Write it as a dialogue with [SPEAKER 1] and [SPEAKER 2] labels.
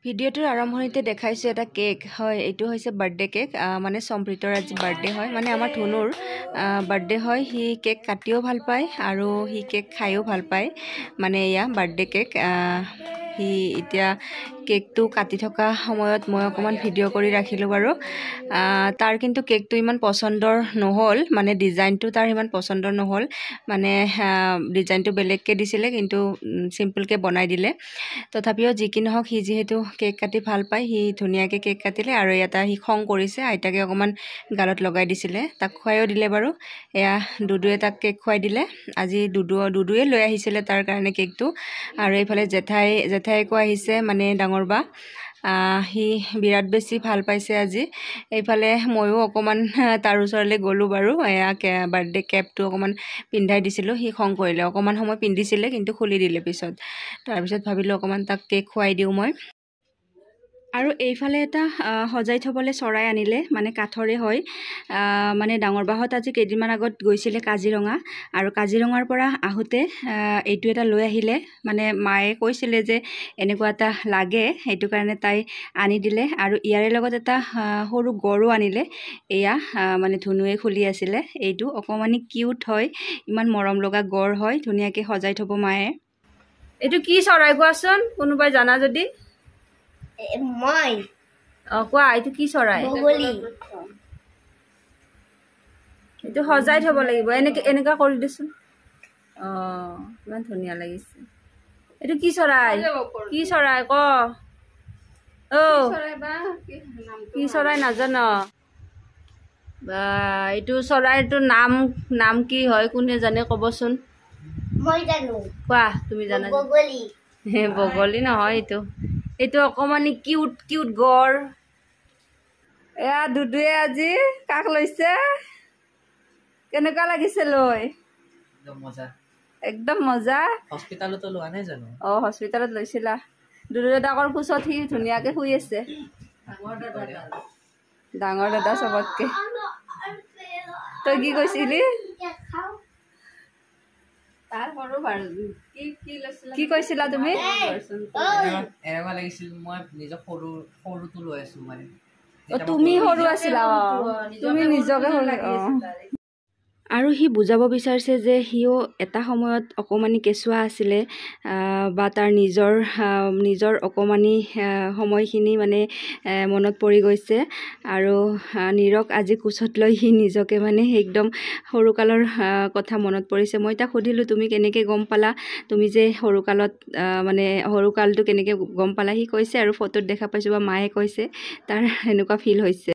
[SPEAKER 1] ভিডিঅ'টোৰ আৰম্ভণিতে দেখাইছোঁ এটা কেক হয় এইটো হৈছে বাৰ্থডে কেক মানে সম্প্ৰীতৰ আজি বাৰ্থডে হয় মানে আমাৰ ধনুৰ বাৰ্থডে হয় সি কেক কাটিও ভাল পায় আৰু সি কেক খাইও ভাল পায় মানে এয়া বাৰ্থডে কেক সি এতিয়া কেকটো কাটি থকা সময়ত মই অকমান ভিডিঅ' কৰি ৰাখিলোঁ বাৰু তাৰ কিন্তু কেকটো ইমান পছন্দৰ নহ'ল মানে ডিজাইনটো তাৰ ইমান পছন্দৰ নহ'ল মানে ডিজাইনটো বেলেগকৈ দিছিলে কিন্তু চিম্পলকৈ বনাই দিলে তথাপিও যি কি নহওক সি যিহেতু কেক কাটি ভাল পায় সি ধুনীয়াকৈ কেক কাটিলে আৰু এটা সি খং কৰিছে আইতাকে অকণমান গালত লগাই দিছিলে তাক খুৱাইও দিলে বাৰু এয়া দুদুৱে তাক কেক খুৱাই দিলে আজি দুদুৱে লৈ আহিছিলে তাৰ কাৰণে কেকটো আৰু এইফালে জেঠাইকো আহিছে মানে ডাঙৰ বা সি বিৰাট বেছি ভাল পাইছে আজি এইফালে ময়ো অকণমান তাৰ ওচৰলৈ গ'লোঁ বাৰু এয়া বাৰ্থডে কেপটো অকণমান পিন্ধাই দিছিলোঁ সি খং কৰিলে অকণমান সময় পিন্ধিছিলে কিন্তু খুলি দিলে পিছত তাৰপিছত ভাবিলোঁ অকণমান তাক কেক খুৱাই দিওঁ মই আৰু এইফালে এটা সজাই থবলৈ চৰাই আনিলে মানে কাঠৰে হয় মানে ডাঙৰ বাহঁত আজি কেইদিনমান আগত গৈছিলে কাজিৰঙা আৰু কাজিৰঙাৰ পৰা আহোঁতে এইটো এটা লৈ আহিলে মানে মায়ে কৈছিলে যে এনেকুৱা এটা লাগে সেইটো কাৰণে তাই আনি দিলে আৰু ইয়াৰে লগত এটা সৰু গড়ো আনিলে এয়া মানে ধুনুৱে খুলি আছিলে এইটো অকণমানি কিউট হয় ইমান মৰম লগা গড় হয় ধুনীয়াকৈ সজাই থ'ব মায়ে এইটো কি চৰাই কোৱাচোন কোনোবাই জানা যদি
[SPEAKER 2] মই
[SPEAKER 1] কোৱা এইটো কি চৰাই
[SPEAKER 2] বগলী
[SPEAKER 1] এইটো সজাই থ'ব লাগিব এনেকা কৰি দিছোন ইমান ধুনীয়া লাগিছে এইটো কি চৰাই ক কি চৰাই নাজান বা এইটো চৰাইটোৰ নাম কি হয় কোনে জানে ক'বচোন
[SPEAKER 2] মই জানো
[SPEAKER 1] কোৱা তুমি জানা
[SPEAKER 2] বগলী
[SPEAKER 1] বগলী নহয় এইটো অকণমানি কিউট গড় এয়া দুদুৱে আজি কাক লৈছে কেনেকুৱা লাগিছে লৈ একদম মজা
[SPEAKER 3] হস্পিটালতো লোৱা নাই জানো
[SPEAKER 1] হস্পিটালত লৈছিলা দুদু দাদাকৰ কোচত সি ধুনীয়াকৈ শুই আছে ডাঙৰ দাদা চবতকে তই কি কৈছিলি কি কৈছিলা তুমি
[SPEAKER 3] এনেকুৱা লাগিছিল মই নিজৰ সৰুটো লৈ আছো মানে
[SPEAKER 1] তুমি সৰু আছিলা তুমি নিজকে আৰু সি বুজাব বিচাৰিছে যে সিও এটা সময়ত অকণমানি কেঁচুৱা আছিলে বা তাৰ নিজৰ অকণমানি সময়খিনি মানে মনত পৰি গৈছে আৰু নীৰক আজি কোচত লৈ সি নিজকে মানে একদম সৰুকালৰ কথা মনত পৰিছে মই তাক সুধিলোঁ তুমি কেনেকৈ গম পালা তুমি যে সৰুকালত মানে সৰুকালটো কেনেকৈ গম পালা সি কৈছে আৰু ফটোত দেখা পাইছোঁ বা মায়ে কৈছে তাৰ এনেকুৱা ফিল হৈছে